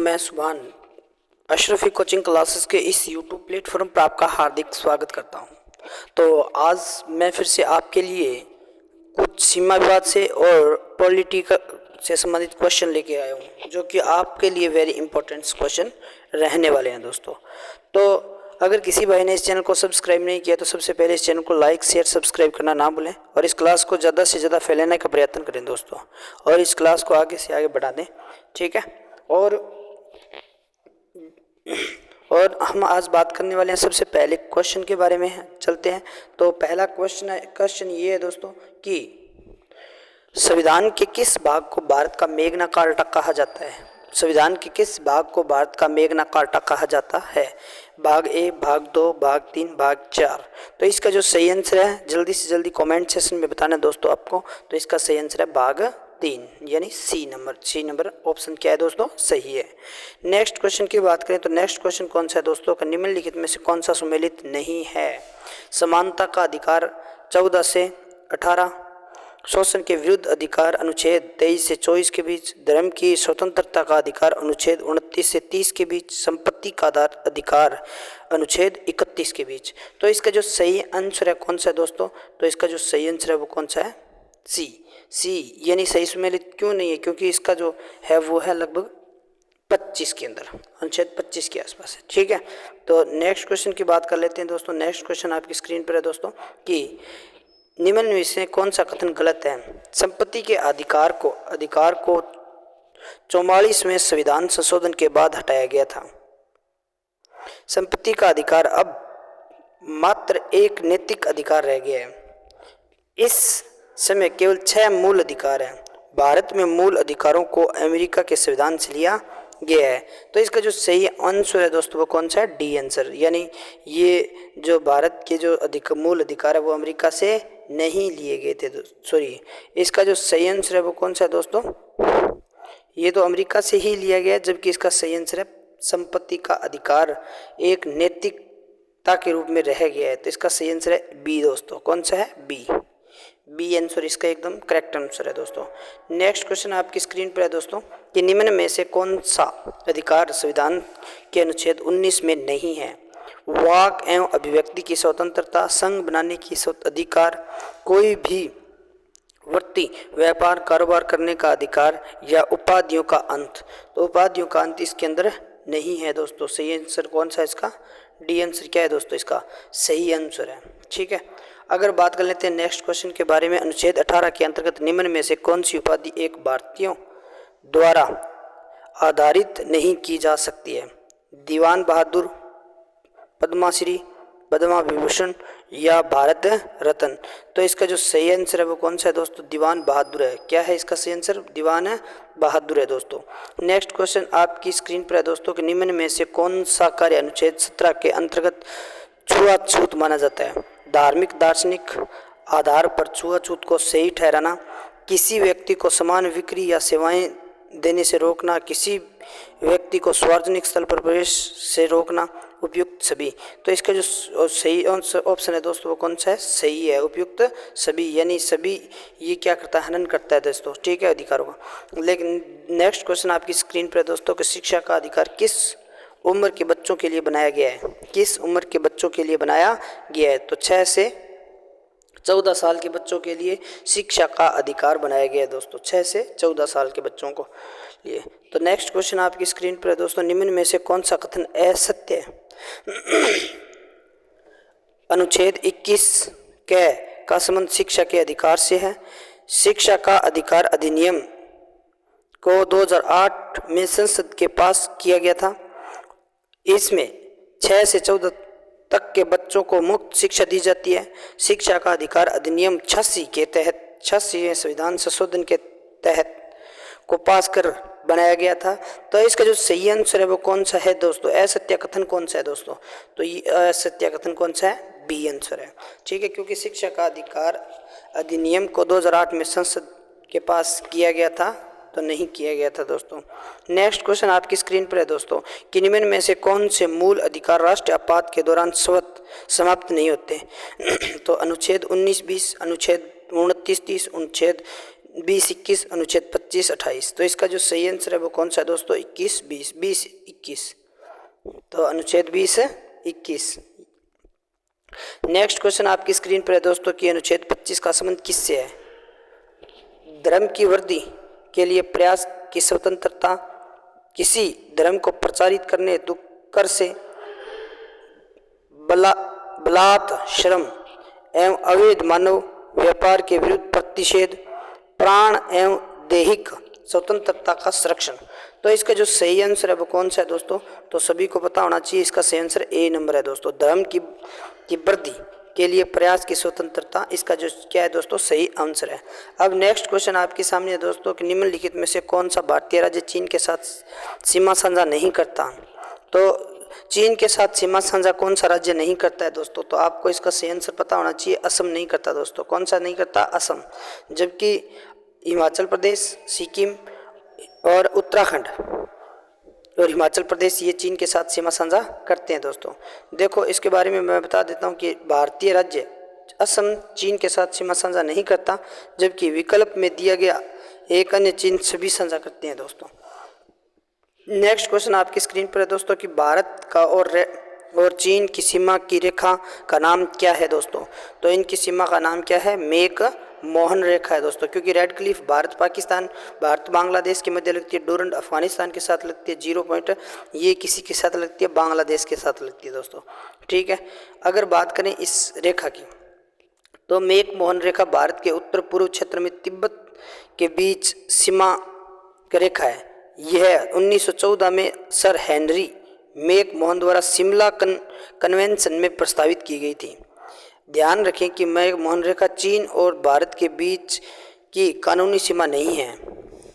मैं सुभान Ashrafi coaching classes के इस यूट्यूब प्लेटफॉर्म पर आपका हार्दिक स्वागत करता हूं। तो आज मैं फिर से आपके लिए कुछ सीमा विवाद से और पॉलिटिकल से संबंधित क्वेश्चन लेके आया हूं, जो कि आपके लिए वेरी इंपॉर्टेंट क्वेश्चन रहने वाले हैं दोस्तों। तो अगर किसी भाई ने इस चैनल को सब्सक्राइब नहीं किया तो सबसे पहले इस चैनल को लाइक शेयर सब्सक्राइब करना ना भूलें और इस क्लास को ज़्यादा से ज़्यादा फैलाने का प्रयत्न करें दोस्तों, और इस क्लास को आगे से आगे बढ़ा दें, ठीक है। और हम आज बात करने वाले हैं सबसे पहले क्वेश्चन के बारे में चलते हैं। तो पहला क्वेश्चन ये है दोस्तों कि संविधान के किस भाग को भारत का मेग्ना कार्टा कहा जाता है। संविधान के किस भाग को भारत का मेग्ना कार्टा कहा जाता है? भाग ए, भाग 2, भाग 3, भाग 4। तो इसका जो सही आंसर है जल्दी से जल्दी कमेंट सेक्शन में बताना दोस्तों आपको। तो इसका सही आंसर है भाग 3 यानी सी नंबर ऑप्शन क्या है दोस्तों? सही है। नेक्स्ट क्वेश्चन की बात करें तो नेक्स्ट क्वेश्चन कौन सा है दोस्तों का निम्नलिखित में से कौन सा सुमेलित नहीं है? समानता का अधिकार 14 से 18, शोषण के विरुद्ध अधिकार अनुच्छेद 23 से 24 के बीच, धर्म की स्वतंत्रता का अधिकार अनुच्छेद 29 से 30 के बीच, संपत्ति का अधिकार अनुच्छेद 31 के बीच। तो इसका जो सही आंसर है कौन सा है दोस्तों? तो इसका जो सही आंसर है वो कौन सा है? सी यानी सही सुमेलित क्यों नहीं है? क्योंकि इसका जो है वो है लगभग 25 के अंदर, अनुच्छेद 25 के आसपास है, ठीक है। तो नेक्स्ट क्वेश्चन की बात कर लेते हैं दोस्तों। नेक्स्ट क्वेश्चन आपकी स्क्रीन पर है दोस्तों कि निम्न में से कौन सा कथन गलत है? संपत्ति के अधिकार को 44वें संविधान संशोधन के बाद हटाया गया था। संपत्ति का अधिकार अब मात्र एक नैतिक अधिकार रह गया है। इस समय केवल 6 मूल अधिकार हैं। भारत में मूल अधिकारों को अमेरिका के संविधान से लिया गया है। तो इसका जो सही आंसर है दोस्तों वो कौन सा है? डी आंसर, यानी ये जो भारत के जो मूल अधिकार है वो अमेरिका से नहीं लिए गए थे सॉरी, इसका जो सही आंसर है वो कौन सा है दोस्तों? ये तो अमेरिका से ही लिया गया, जबकि इसका सही आंसर है संपत्ति का अधिकार एक नैतिकता के रूप में रह गया है। तो इसका सही आंसर है बी दोस्तों। कौन सा है? बी आंसर इसका एकदम करेक्ट आंसर है दोस्तों। नेक्स्ट क्वेश्चन आपकी स्क्रीन पर है दोस्तों कि निम्न में से कौन सा अधिकार संविधान के अनुच्छेद 19 में नहीं है? वाक एवं अभिव्यक्ति की स्वतंत्रता, संघ बनाने की अधिकार, कोई भी वृत्ति व्यापार कारोबार करने का अधिकार, या उपाधियों का अंत। तो उपाधियों का अंत इसके अंदर नहीं है दोस्तों। सही आंसर कौन सा है इसका? डी आंसर क्या है दोस्तों? इसका सही आंसर है, ठीक है। अगर बात कर लेते हैं नेक्स्ट क्वेश्चन के बारे में, अनुच्छेद 18 के अंतर्गत निम्न में से कौन सी उपाधि एक भारतीयों द्वारा आधारित नहीं की जा सकती है? दीवान बहादुर, पद्मश्री, पद्मा विभूषण या भारत रत्न। तो इसका जो सही आंसर है वो कौन सा है दोस्तों? दीवान बहादुर है। क्या है इसका सही आंसर? दीवान बहादुर है दोस्तों। नेक्स्ट क्वेश्चन आपकी स्क्रीन पर है दोस्तों कि निम्न में से कौन सा कार्य अनुच्छेद 17 के अंतर्गत छुआछूत माना जाता है? धार्मिक दार्शनिक आधार पर छुआछूत को सही ठहराना, किसी व्यक्ति को समान बिक्री या सेवाएं देने से रोकना, किसी व्यक्ति को सार्वजनिक स्थल पर प्रवेश से रोकना, उपयुक्त सभी। तो इसका जो सही ऑप्शन है दोस्तों वो कौन सा है? सही है, उपयुक्त सभी, यानी सभी ये क्या करता है? हनन करता है दोस्तों, ठीक है, अधिकारों का। लेकिन नेक्स्ट क्वेश्चन आपकी स्क्रीन पर है दोस्तों कि शिक्षा का अधिकार किस उम्र के बच्चों के लिए बनाया गया है? किस उम्र के बच्चों के लिए बनाया गया है? तो 6 से 14 साल के बच्चों के लिए शिक्षा का अधिकार बनाया गया है दोस्तों, 6 से 14 साल के बच्चों को लिए। तो नेक्स्ट क्वेश्चन आपकी स्क्रीन पर है दोस्तों, निम्न में से कौन सा कथन असत्य है? अनुच्छेद 21 का संबंध शिक्षा के अधिकार से है। शिक्षा का अधिकार अधिनियम को 2008 में संसद के पास किया गया था। इसमें 6 से 14 तक के बच्चों को मुफ्त शिक्षा दी जाती है। शिक्षा का अधिकार अधिनियम 86 के तहत 86वें संविधान संशोधन के तहत को पास कर बनाया गया था। तो इसका जो सही आंसर है वो कौन सा है दोस्तों? असत्य कथन कौन सा है दोस्तों? तो ये असत्य कथन कौन सा है? बी आंसर है, ठीक है, क्योंकि शिक्षा का अधिकार अधिनियम को 2008 में संसद के पास किया गया था, तो नहीं किया गया था दोस्तों। नेक्स्ट क्वेश्चन आपकी स्क्रीन पर है दोस्तों कि निम्न में से कौन से मूल अधिकार राष्ट्रीय आपात के दौरान स्वतः समाप्त नहीं होते? तो अनुच्छेद 19-20, अनुच्छेद 29-30, अनुच्छेद 20, 21, अनुच्छेद 25, 28। तो इसका जो सही आंसर है वो कौन सा है दोस्तों? 21, 20, 20, 21। तो अनुच्छेद 20, 21। नेक्स्ट क्वेश्चन आपकी स्क्रीन पर है दोस्तों कि अनुच्छेद 25 का संबंध किससे है? धर्म की वृद्धि के लिए प्रयास की स्वतंत्रता, किसी धर्म को प्रचारित करने हेतु कर से बलात्, श्रम एवं अवैध मानव व्यापार के विरुद्ध प्रतिषेध, प्राण एवं दैहिक स्वतंत्रता का संरक्षण। तो इसका जो सही आंसर है वो कौन सा है दोस्तों? तो सभी को पता होना चाहिए, इसका सही आंसर ए नंबर है दोस्तों, धर्म की वृद्धि के लिए प्रयास की स्वतंत्रता। इसका जो क्या है दोस्तों? सही आंसर है। अब नेक्स्ट क्वेश्चन आपके सामने है दोस्तों कि निम्नलिखित में से कौन सा भारतीय राज्य चीन के साथ सीमा साझा नहीं करता? तो चीन के साथ सीमा साझा कौन सा राज्य नहीं करता है दोस्तों? तो आपको इसका सही आंसर पता होना चाहिए, असम नहीं करता दोस्तों। कौन सा नहीं करता? असम। जबकि हिमाचल प्रदेश, सिक्किम और उत्तराखंड और हिमाचल प्रदेश ये चीन के साथ सीमा साझा करते हैं दोस्तों। देखो इसके बारे में मैं बता देता हूँ कि भारतीय राज्य असम चीन के साथ सीमा साझा नहीं करता, जबकि विकल्प में दिया गया एक अन्य चीन सभी साझा करते हैं दोस्तों। नेक्स्ट क्वेश्चन आपकी स्क्रीन पर है दोस्तों कि भारत का और चीन की सीमा की रेखा का नाम क्या है दोस्तों? तो इनकी सीमा का नाम क्या है? मेक मोहन रेखा है दोस्तों, क्योंकि रेड क्लिफ भारत पाकिस्तान, भारत बांग्लादेश के मध्य लगती है, डोरंड अफगानिस्तान के साथ लगती है, 0 पॉइंट ये किसी के साथ लगती है? बांग्लादेश के साथ लगती है दोस्तों। ठीक है, अगर बात करें इस रेखा की तो मेक मोहन रेखा भारत के उत्तर पूर्व क्षेत्र में तिब्बत के बीच सीमा रेखा है। यह 1914 में सर हेनरी मेक मोहन द्वारा शिमला कन्वेंशन में प्रस्तावित की गई थी। ध्यान रखें कि मेक मोहन रेखा चीन और भारत के बीच की कानूनी सीमा नहीं है।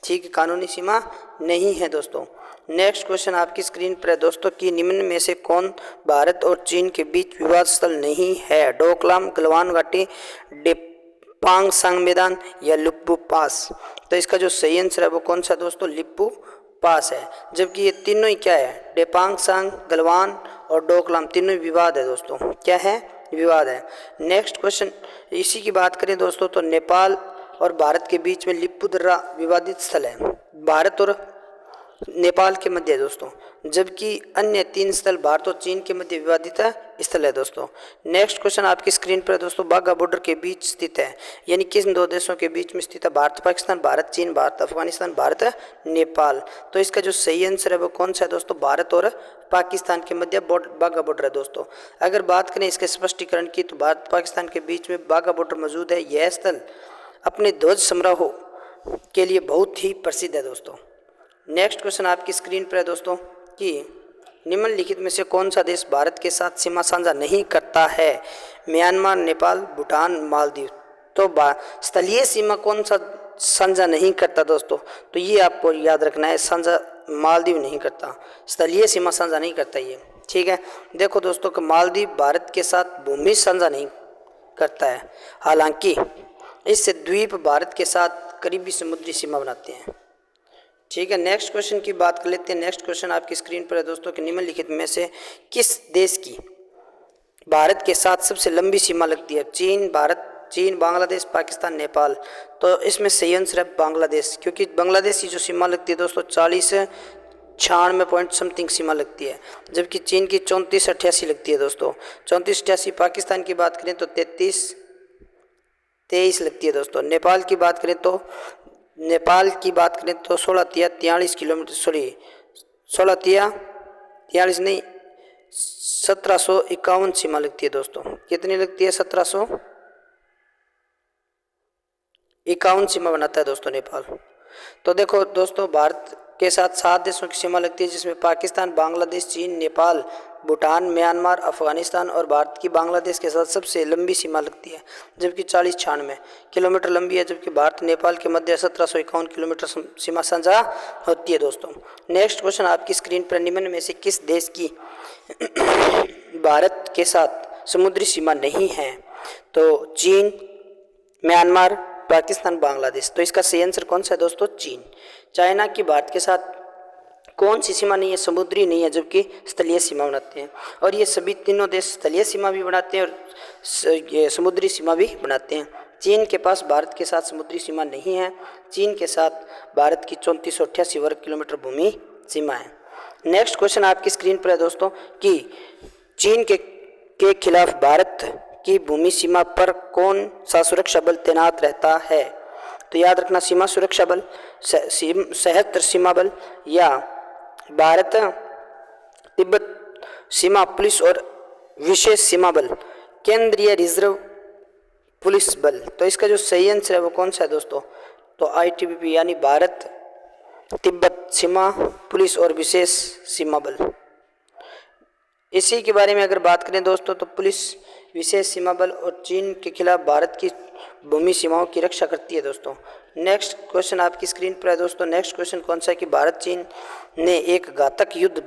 ठीक है, कानूनी सीमा नहीं है दोस्तों। नेक्स्ट क्वेश्चन आपकी स्क्रीन पर है दोस्तों कि निम्न में से कौन भारत और चीन के बीच विवाद स्थल नहीं है? डोकलाम, गलवान घाटी, डेपांगसांग मैदान या लिप्पू पास। तो इसका जो सही आंसर है वो कौन सा दोस्तों? लिप्पू पास है। जबकि ये तीनों ही क्या है? डेपांगसांग, गलवान और डोकलाम तीनों विवाद है दोस्तों। क्या है? विवाद है। नेक्स्ट क्वेश्चन इसी की बात करें दोस्तों तो नेपाल और भारत के बीच में लिप्पू दर्रा विवादित स्थल है, भारत और नेपाल के मध्य है दोस्तों, जबकि अन्य 3 स्थल भारत और चीन के मध्य विवादित स्थल है दोस्तों। नेक्स्ट क्वेश्चन आपकी स्क्रीन पर है दोस्तों बाघा बॉर्डर के बीच स्थित है, यानी किन 2 देशों के बीच में स्थित है? भारत पाकिस्तान, भारत चीन, भारत अफगानिस्तान, भारत नेपाल। तो इसका जो सही आंसर है वो कौन सा है दोस्तों? भारत और पाकिस्तान के मध्य बाघा बॉर्डर है दोस्तों। अगर बात करें इसके स्पष्टीकरण की तो भारत पाकिस्तान के बीच में बाघा बॉर्डर मौजूद है। यह स्थल अपने ध्वज समारोह के लिए बहुत ही प्रसिद्ध है दोस्तों। नेक्स्ट क्वेश्चन आपकी स्क्रीन पर है दोस्तों कि निम्नलिखित में से कौन सा देश भारत के साथ सीमा साझा नहीं करता है? म्यांमार, नेपाल, भूटान, मालदीव। तो स्थलीय सीमा कौन सा साझा नहीं करता दोस्तों? तो ये आपको याद रखना है, साझा मालदीव नहीं करता, स्थलीय सीमा साझा नहीं करता ये। ठीक है, देखो दोस्तों कि मालदीव भारत के साथ भूमि साझा नहीं करता है, हालांकि इससे द्वीप भारत के साथ करीबी समुद्री सीमा बनाते हैं। ठीक है, नेक्स्ट क्वेश्चन की बात कर लेते हैं। नेक्स्ट क्वेश्चन आपकी स्क्रीन पर है दोस्तों कि निम्नलिखित में से किस देश की भारत के साथ सबसे लंबी सीमा लगती है? चीन, भारत, चीन, बांग्लादेश, पाकिस्तान, नेपाल। तो इसमें सही आंसर है बांग्लादेश, क्योंकि बांग्लादेश की जो सीमा लगती है दोस्तों 40-96 पॉइंट समथिंग सीमा लगती है, जबकि चीन की 34-88 लगती है दोस्तों। 34-88। पाकिस्तान की बात करें तो 33-23 लगती है दोस्तों। नेपाल की बात करें तो 16-43 किलोमीटर, 16-43 नहीं 1751 सीमा लगती है दोस्तों। कितनी लगती है? 1751 सीमा बनाता है दोस्तों नेपाल। तो देखो दोस्तों भारत के साथ 7 देशों की सीमा लगती है, जिसमें पाकिस्तान, बांग्लादेश, चीन, नेपाल, भूटान, म्यांमार, अफगानिस्तान और भारत की बांग्लादेश के साथ सबसे लंबी सीमा लगती है, जबकि 40-96 किलोमीटर लंबी है, जबकि भारत नेपाल के मध्य 1751 किलोमीटर सीमा साझा होती है दोस्तों। नेक्स्ट क्वेश्चन आपकी स्क्रीन पर निम्न में से किस देश की भारत के साथ समुद्री सीमा नहीं है? तो चीन, म्यांमार, पाकिस्तान, बांग्लादेश। तो इसका सही आंसर कौन सा है दोस्तों? चीन। चाइना की भारत के साथ कौन सी सीमा नहीं है? समुद्री नहीं है, जबकि स्थलीय सीमा बनाते हैं। और ये सभी तीनों देश स्थलीय सीमा भी बनाते हैं और ये समुद्री सीमा भी बनाते हैं। चीन के पास भारत के साथ समुद्री सीमा नहीं है। चीन के साथ भारत की 3488 वर्ग किलोमीटर भूमि सीमा है। नेक्स्ट क्वेश्चन आपकी स्क्रीन पर है दोस्तों कि चीन के खिलाफ भारत की भूमि सीमा पर कौन सा सुरक्षा बल तैनात रहता है? तो याद रखना, सीमा सुरक्षा बल, सशस्त्र सीमा बल या भारत तिब्बत सीमा पुलिस और विशेष सीमा बल, केंद्रीय रिजर्व पुलिस बल। तो इसका जो सही आंसर है वो कौन सा है दोस्तों? तो ITBP यानी भारत तिब्बत सीमा पुलिस और विशेष सीमा बल। इसी के बारे में अगर बात करें दोस्तों तो पुलिस विशेष सीमा बल और चीन के खिलाफ भारत की भूमि सीमाओं की रक्षा करती है दोस्तों। नेक्स्ट क्वेश्चन आपकी स्क्रीन पर है दोस्तों। नेक्स्ट क्वेश्चन कौन सा है कि भारत चीन ने एक घातक युद्ध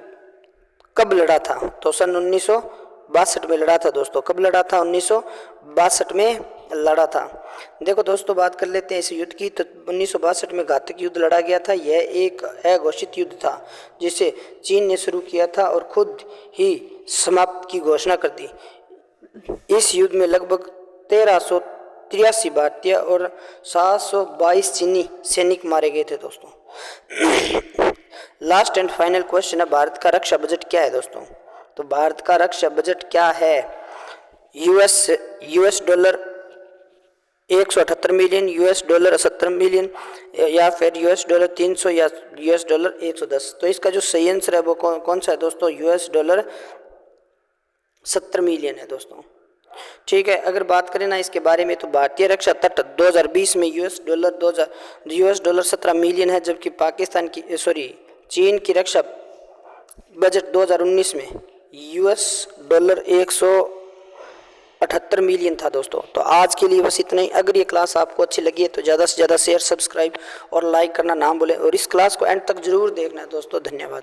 कब लड़ा था? तो सन 1962 में लड़ा था दोस्तों। कब लड़ा था? 1962 में लड़ा था। देखो दोस्तों, बात कर लेते हैं इस युद्ध की। तो 1962 में घातक युद्ध लड़ा गया था। यह एक अघोषित युद्ध था जिसे चीन ने शुरू किया था और खुद ही समाप्त की घोषणा कर दी। इस युद्ध में लगभग 1383 भारतीय और 722 चीनी सैनिक मारे गए थे दोस्तों। लास्ट एंड फाइनल क्वेश्चन है, भारत का रक्षा बजट क्या है दोस्तों? तो भारत का रक्षा बजट क्या है? US dollar 178 million, US dollar 70 million, या फिर यूएस डॉलर 300 या यूएस डॉलर 110। तो इसका जो सही आंसर है वो कौन सा है दोस्तों? यूएस डॉलर 70 मिलियन है दोस्तों। ठीक है, अगर बात करें ना इसके बारे में तो भारतीय रक्षा तट 2020 में यूएस डॉलर 17 मिलियन है, जबकि चीन की रक्षा बजट 2019 में यूएस डॉलर 178 मिलियन था दोस्तों। तो आज के लिए बस इतना ही। अगर ये क्लास आपको अच्छी लगी है तो ज़्यादा से ज़्यादा शेयर, सब्सक्राइब और लाइक करना ना भूलें और इस क्लास को एंड तक जरूर देखना है दोस्तों। धन्यवाद।